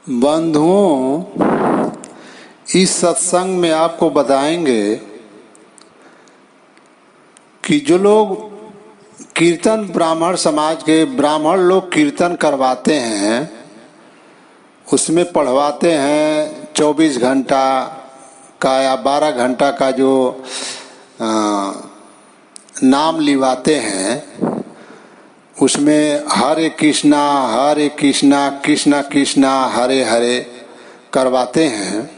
बंधुओं, इस सत्संग में आपको बताएंगे कि जो लोग कीर्तन ब्राह्मण समाज के ब्राह्मण लोग कीर्तन करवाते हैं, उसमें पढ़वाते हैं 24 घंटा का या 12 घंटा का जो नाम लिवाते हैं, उसमें हरे कृष्णा कृष्णा कृष्णा हरे हरे करवाते हैं।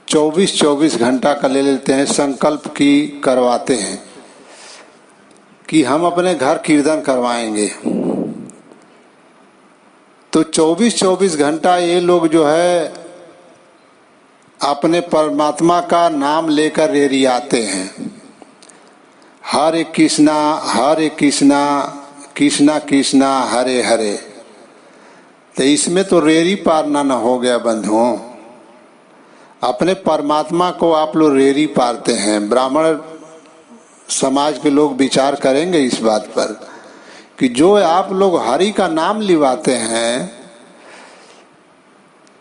24 घंटा का ले लेते हैं, संकल्प की करवाते हैं कि हम अपने घर कीर्तन करवाएंगे। तो 24 घंटा ये लोग जो है अपने परमात्मा का नाम लेकर रेरियाते हैं, हरे कृष्णा कृष्णा कृष्णा हरे हरे। तो इसमें तो रेरी पारना न हो गया बंधुओं। अपने परमात्मा को आप लोग रेरी पारते हैं। ब्राह्मण समाज के लोग विचार करेंगे इस बात पर कि जो आप लोग हरि का नाम लिवाते हैं,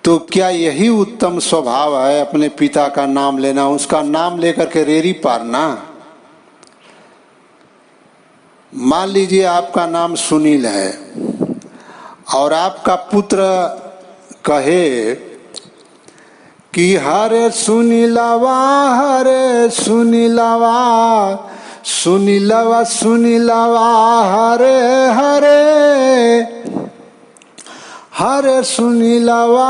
तो क्या यही उत्तम स्वभाव है अपने पिता का नाम लेना, उसका नाम लेकर के रेरी पारना? मान लीजिए आपका नाम सुनील है और आपका पुत्र कहे कि हरे सुनीलवा सुनीलवा हरे हरे हरे सुनीलवा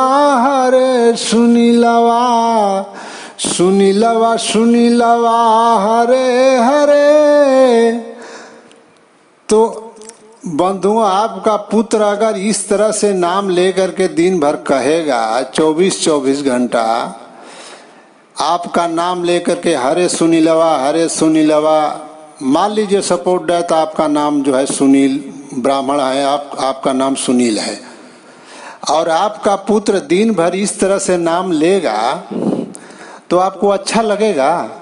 हरे हरे। तो बंधुओं, आपका पुत्र अगर इस तरह से नाम लेकर के दिन भर कहेगा 24 घंटा आपका नाम लेकर के हरे सुनीलवा, मान लीजिए सपोर्ट डेट आपका नाम जो है सुनील, ब्राह्मण है, आपका नाम सुनील है और आपका पुत्र दिन भर इस तरह से नाम लेगा तो आपको अच्छा लगेगा?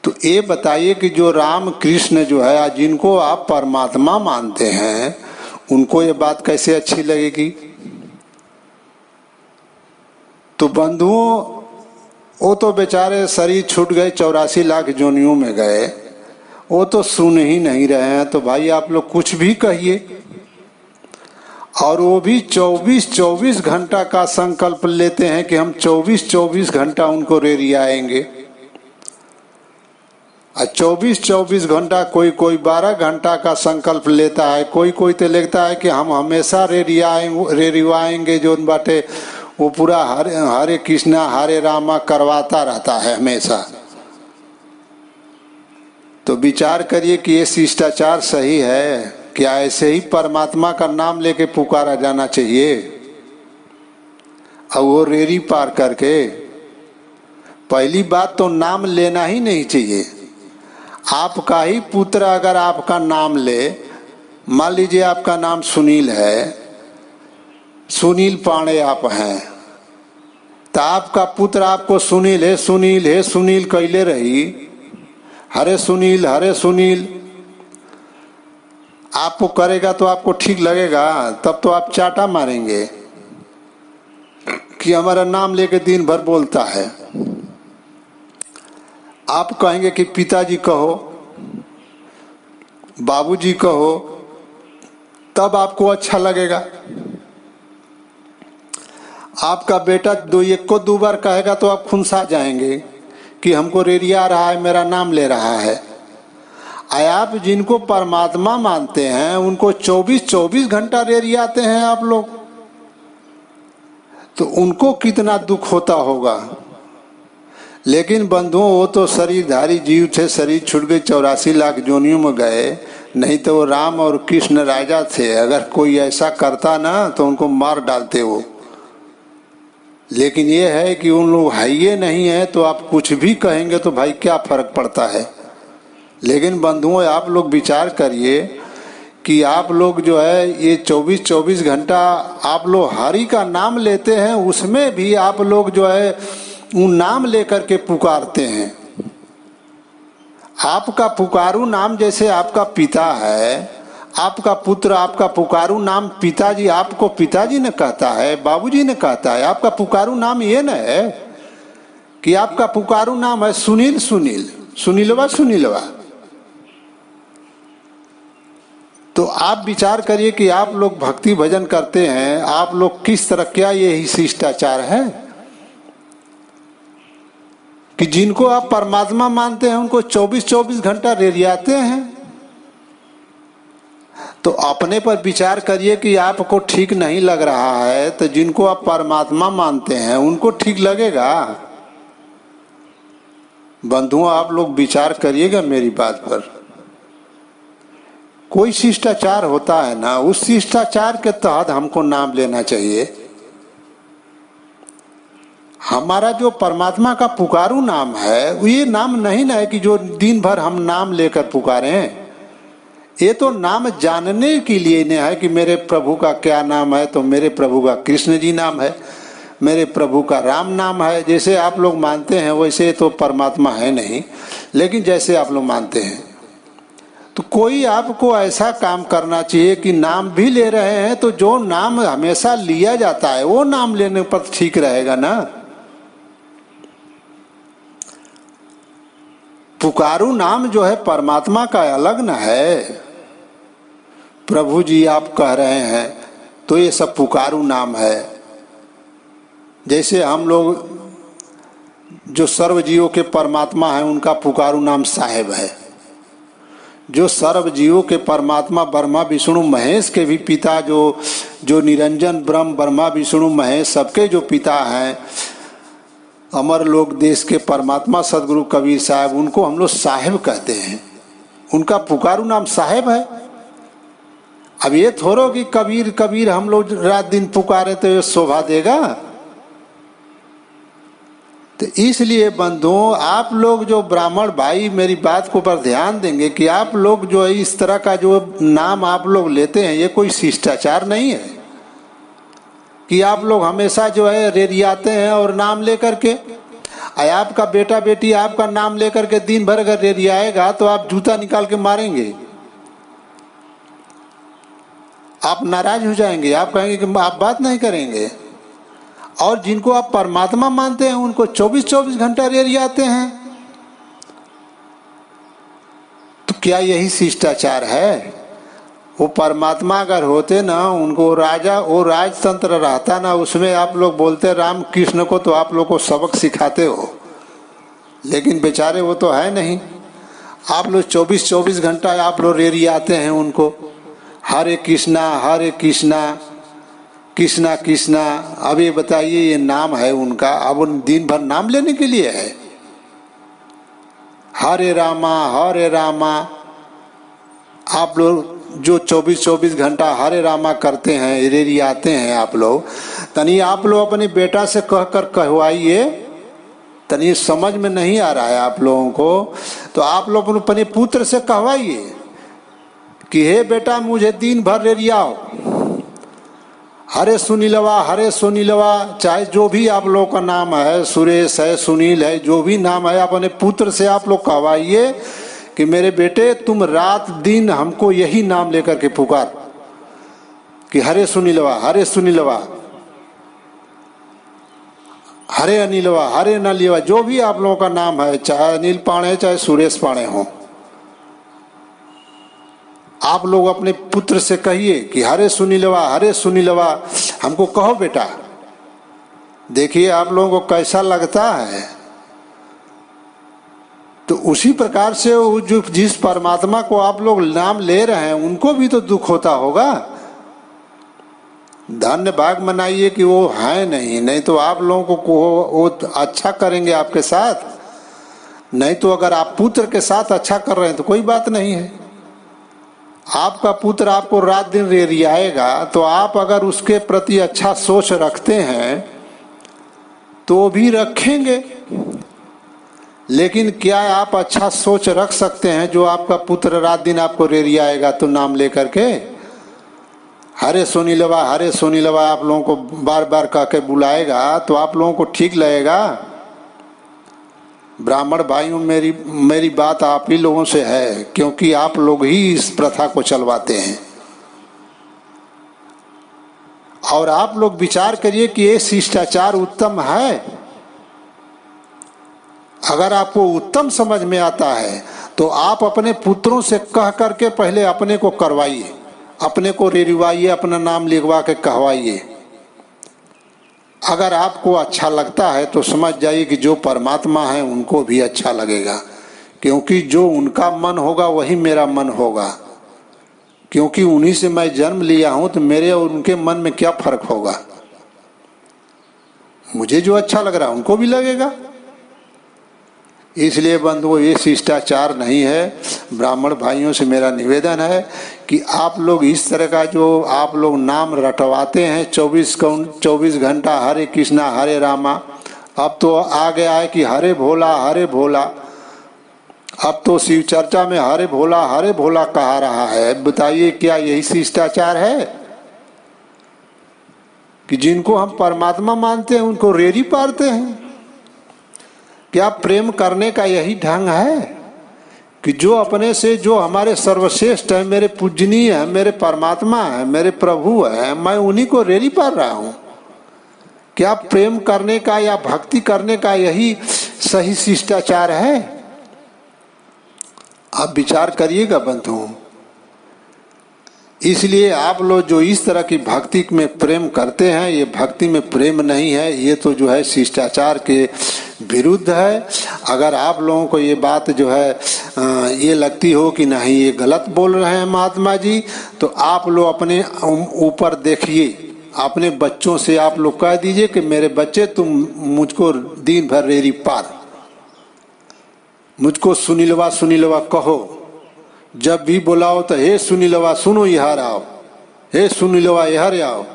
तो ये बताइए कि जो राम कृष्ण जो है, जिनको आप परमात्मा मानते हैं, उनको ये बात कैसे अच्छी लगेगी? तो बंधुओं, वो तो बेचारे शरीर छूट गए, 84 लाख जोनियों में गए, वो तो सुन ही नहीं रहे हैं। तो भाई आप लोग कुछ भी कहिए, और वो भी 24 घंटा का संकल्प लेते हैं कि हम 24 घंटा उनको रेरियाएंगे। 24 घंटा, कोई 12 घंटा का संकल्प लेता है, कोई तो लगता है कि हम हमेशा रेरिवाएंगे। जो बाटे वो पूरा हरे कृष्णा हरे रामा करवाता रहता है हमेशा। तो विचार करिए कि ये शिष्टाचार सही है? क्या ऐसे ही परमात्मा का नाम लेके पुकारा जाना चाहिए और वो रेरी पार करके? पहली बात तो नाम लेना ही नहीं चाहिए। आपका ही पुत्र अगर आपका नाम ले, मान लीजिए आपका नाम सुनील है, सुनील पांडे आप हैं, तो आपका पुत्र आपको सुनील कैले रही, हरे सुनील आपको करेगा तो आपको ठीक लगेगा? तब तो आप चाटा मारेंगे कि हमारा नाम लेके दिन भर बोलता है। आप कहेंगे कि पिताजी कहो, बाबूजी कहो, तब आपको अच्छा लगेगा। आपका बेटा एक को 2 बार कहेगा तो आप खुनसा जाएंगे कि हमको रेरिया रहा है, मेरा नाम ले रहा है। आप जिनको परमात्मा मानते हैं उनको 24 घंटा रेरियाते हैं आप लोग, तो उनको कितना दुख होता होगा। लेकिन बंधुओं, वो तो शरीरधारी जीव थे, शरीर छूट गई, 84 लाख जोनियों में गए, नहीं तो वो राम और कृष्ण राजा थे। अगर कोई ऐसा करता ना तो उनको मार डालते वो। लेकिन ये है कि उन लोग है ये नहीं है, तो आप कुछ भी कहेंगे तो भाई क्या फर्क पड़ता है। लेकिन बंधुओं, आप लोग विचार करिए कि आप लोग जो है ये 24 घंटा आप लोग हरि का नाम लेते हैं, उसमें भी आप लोग जो है वो नाम लेकर के पुकारते हैं। आपका पुकारू नाम जैसे आपका पिता है, आपका पुत्र आपका पुकारू नाम पिताजी आपको पिताजी ने कहता है, बाबूजी ने कहता है। आपका पुकारू नाम ये न है कि आपका पुकारू नाम है सुनील सुनील, सुनीलवा सुनीलवा। तो आप विचार करिए कि आप लोग भक्ति भजन करते हैं, आप लोग किस तरह, क्या यही शिष्टाचार है कि जिनको आप परमात्मा मानते हैं उनको 24-24 घंटा रेरियाते हैं? तो अपने पर विचार करिए कि आपको ठीक नहीं लग रहा है, तो जिनको आप परमात्मा मानते हैं उनको ठीक लगेगा? बंधुओं, आप लोग विचार करिएगा मेरी बात पर। कोई शिष्टाचार होता है ना, उस शिष्टाचार के तहत हमको नाम लेना चाहिए। हमारा जो परमात्मा का पुकारू नाम है, ये नाम नहीं ना है कि जो दिन भर हम नाम लेकर पुकारे हैं। ये तो नाम जानने के लिए नहीं है कि मेरे प्रभु का क्या नाम है, तो मेरे प्रभु का कृष्ण जी नाम है, मेरे प्रभु का राम नाम है। जैसे आप लोग मानते हैं वैसे तो परमात्मा है नहीं, लेकिन जैसे आप लोग मानते हैं, तो कोई आपको ऐसा काम करना चाहिए कि नाम भी ले रहे हैं तो जो नाम हमेशा लिया जाता है वो नाम लेने पर ठीक रहेगा ना। पुकारू नाम जो है परमात्मा का अलग ना है। प्रभु जी आप कह रहे हैं तो ये सब पुकारू नाम है। जैसे हम लोग जो सर्व जीवों के परमात्मा हैं उनका पुकारू नाम साहेब है। जो सर्व जीवों के परमात्मा ब्रह्मा विष्णु महेश के भी पिता, जो निरंजन ब्रह्म ब्रह्मा विष्णु महेश सबके जो पिता हैं, अमर लोक देश के परमात्मा सदगुरु कबीर साहब, उनको हम लोग साहेब कहते हैं। उनका पुकारू नाम साहेब है। अब ये थोड़ो कि कबीर कबीर हम लोग रात दिन पुकारे तो ये शोभा देगा। तो इसलिए बंधुओं, आप लोग जो ब्राह्मण भाई मेरी बात को पर ध्यान देंगे कि आप लोग जो है इस तरह का जो नाम आप लोग लेते हैं, ये कोई शिष्टाचार नहीं है कि आप लोग हमेशा जो है रेरियाते हैं और नाम लेकर के। आपका बेटा बेटी आपका नाम लेकर के दिन भर अगर रेरियाएगा तो आप जूता निकाल के मारेंगे, आप नाराज हो जाएंगे, आप कहेंगे कि आप बात नहीं करेंगे। और जिनको आप परमात्मा मानते हैं उनको 24-24 घंटा रेरियाते हैं। तो क्या यही शिष्टाचार है? वो परमात्मा अगर होते ना, उनको राजा वो राजतंत्र रहता ना, उसमें आप लोग बोलते राम कृष्ण को तो आप लोग को सबक सिखाते हो, लेकिन बेचारे वो तो है नहीं। आप लोग 24-24 घंटा आप लोग रेरियाते हैं उनको, हरे कृष्णा कृष्णा कृष्णा। अब ये बताइए, ये नाम है उनका, अब उन दिन भर नाम लेने के लिए है। हरे रामा। आप लोग जो 24-24 घंटा हरे रामा करते हैं, रेरियाते हैं आप लोग, तनी आप लोग अपने बेटा से कहकर कहवाइए। तनी समझ में नहीं आ रहा है आप लोगों को, तो आप लोग अपने पुत्र से कहवाइए कि हे बेटा मुझे दिन भर रेरियाओ, हरे सुनीलवा। चाहे जो भी आप लोगों का नाम है, सुरेश है, सुनील है, जो भी नाम है, अपने पुत्र से आप लोग कहवाइए कि मेरे बेटे तुम रात दिन हमको यही नाम लेकर के पुकार कि हरे सुनीलवा, हरे अनिलवा, हरे नलिवा, जो भी आप लोगों का नाम है, चाहे अनिल पाणे चाहे सुरेश पाणे हो, आप लोग अपने पुत्र से कहिए कि हरे सुनीलवा हमको कहो बेटा। देखिए आप लोगों को कैसा लगता है। तो उसी प्रकार से वो जो जिस परमात्मा को आप लोग नाम ले रहे हैं उनको भी तो दुख होता होगा। धन्य भाग मनाइए कि वो है नहीं तो आप लोगों को वो अच्छा करेंगे आपके साथ। नहीं तो अगर आप पुत्र के साथ अच्छा कर रहे हैं तो कोई बात नहीं है। आपका पुत्र आपको रात दिन रेरियाएगा, तो आप अगर उसके प्रति अच्छा सोच रखते हैं तो भी रखेंगे। लेकिन क्या आप अच्छा सोच रख सकते हैं जो आपका पुत्र रात दिन आपको रेरियाएगा तो नाम लेकर के हरे सुनीलवा आप लोगों को बार बार कह के बुलाएगा तो आप लोगों को ठीक लगेगा? ब्राह्मण भाइयों, मेरी बात आप ही लोगों से है, क्योंकि आप लोग ही इस प्रथा को चलवाते हैं। और आप लोग विचार करिए कि ये शिष्टाचार उत्तम है। अगर आपको उत्तम समझ में आता है तो आप अपने पुत्रों से कह करके पहले अपने को करवाइए, अपने को रेरिवाइए, अपना नाम लिखवा के कहवाइए। अगर आपको अच्छा लगता है तो समझ जाइए कि जो परमात्मा है उनको भी अच्छा लगेगा, क्योंकि जो उनका मन होगा वही मेरा मन होगा। क्योंकि उन्हीं से मैं जन्म लिया हूं, तो मेरे और उनके मन में क्या फर्क होगा। मुझे जो अच्छा लग रहा है उनको भी लगेगा। इसलिए बंधुओं, ये शिष्टाचार नहीं है। ब्राह्मण भाइयों से मेरा निवेदन है कि आप लोग इस तरह का जो आप लोग नाम रटवाते हैं 24 घंटा हरे कृष्णा हरे रामा, अब तो आ गया है कि हरे भोला हरे भोला। अब तो शिव चर्चा में हरे भोला कहा रहा है। बताइए क्या यही शिष्टाचार है कि जिनको हम परमात्मा मानते हैं उनको रेरी पारते हैं? क्या प्रेम करने का यही ढंग है कि जो अपने से, जो हमारे सर्वश्रेष्ठ है, मेरे पूजनीय है, मेरे परमात्मा है, मेरे प्रभु है, मैं उन्हीं को रेरी पार रहा हूं? क्या प्रेम करने का या भक्ति करने का यही सही शिष्टाचार है? आप विचार करिएगा बंधुओं। इसलिए आप लोग जो इस तरह की भक्ति में प्रेम करते हैं, ये भक्ति में प्रेम नहीं है, ये तो जो है शिष्टाचार के विरुद्ध है। अगर आप लोगों को ये बात जो है ये लगती हो कि नहीं ये गलत बोल रहे हैं महात्मा जी, तो आप लोग अपने ऊपर देखिए, अपने बच्चों से आप लोग कह दीजिए कि मेरे बच्चे तुम मुझको दिन भर रेरी पार, मुझको सुनीलवा सुनीलवा कहो। जब भी बुलाओ तो हे सुनीलवा सुनो यहाँ आओ, हे सुनीलवा यहाँ आओ,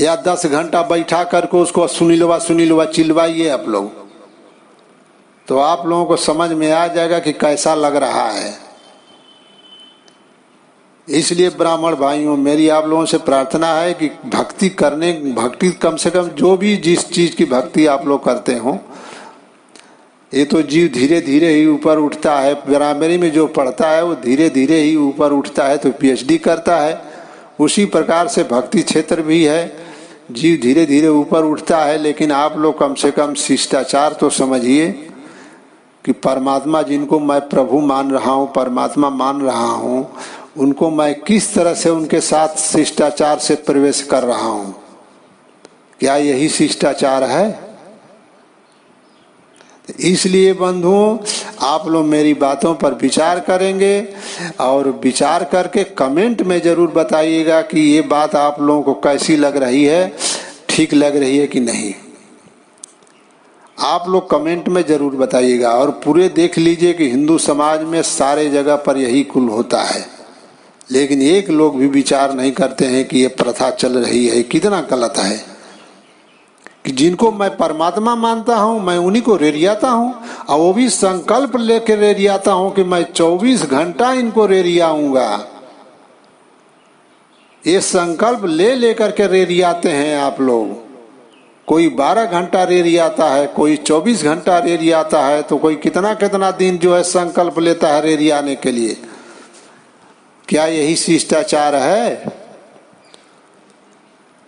या 10 घंटा बैठा करके उसको सुनीलवा सुनीलवा चिल्वाइए आप लोग, तो आप लोगों को समझ में आ जाएगा कि कैसा लग रहा है। इसलिए ब्राह्मण भाइयों, मेरी आप लोगों से प्रार्थना है कि भक्ति कम से कम जो भी जिस चीज की भक्ति आप लोग करते हो, ये तो जीव धीरे धीरे ही ऊपर उठता है। ब्राह्मणी में जो पढ़ता है वो धीरे धीरे ही ऊपर उठता है तो पीएचडी करता है। उसी प्रकार से भक्ति क्षेत्र भी है, जीव धीरे धीरे ऊपर उठता है। लेकिन आप लोग कम से कम शिष्टाचार तो समझिए कि परमात्मा जिनको मैं प्रभु मान रहा हूँ, परमात्मा मान रहा हूँ, उनको मैं किस तरह से उनके साथ शिष्टाचार से प्रवेश कर रहा हूँ। क्या यही शिष्टाचार है? इसलिए बंधुओं, आप लोग मेरी बातों पर विचार करेंगे और विचार करके कमेंट में जरूर बताइएगा कि ये बात आप लोगों को कैसी लग रही है, ठीक लग रही है कि नहीं। आप लोग कमेंट में जरूर बताइएगा। और पूरे देख लीजिए कि हिंदू समाज में सारे जगह पर यही कुल होता है, लेकिन एक लोग भी विचार नहीं करते हैं कि ये प्रथा चल रही है कितना गलत है, कि जिनको मैं परमात्मा मानता हूं मैं उन्हीं को रेरियाता हूं, और वो भी संकल्प लेकर रेरियाता हूं कि मैं 24 घंटा इनको रेरियाऊंगा। ये संकल्प ले लेकर के रेरियाते हैं आप लोग। कोई 12 घंटा रेरियाता है, कोई 24 घंटा रेरियाता है, तो कोई कितना कितना दिन जो है संकल्प लेता है रेरियाने के लिए। क्या यही शिष्टाचार है?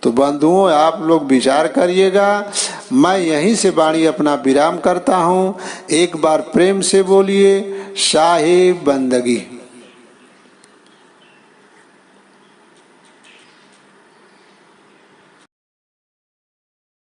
तो बंधुओं, आप लोग विचार करिएगा। मैं यहीं से वाणी अपना विराम करता हूं। एक बार प्रेम से बोलिए, शाहे बंदगी।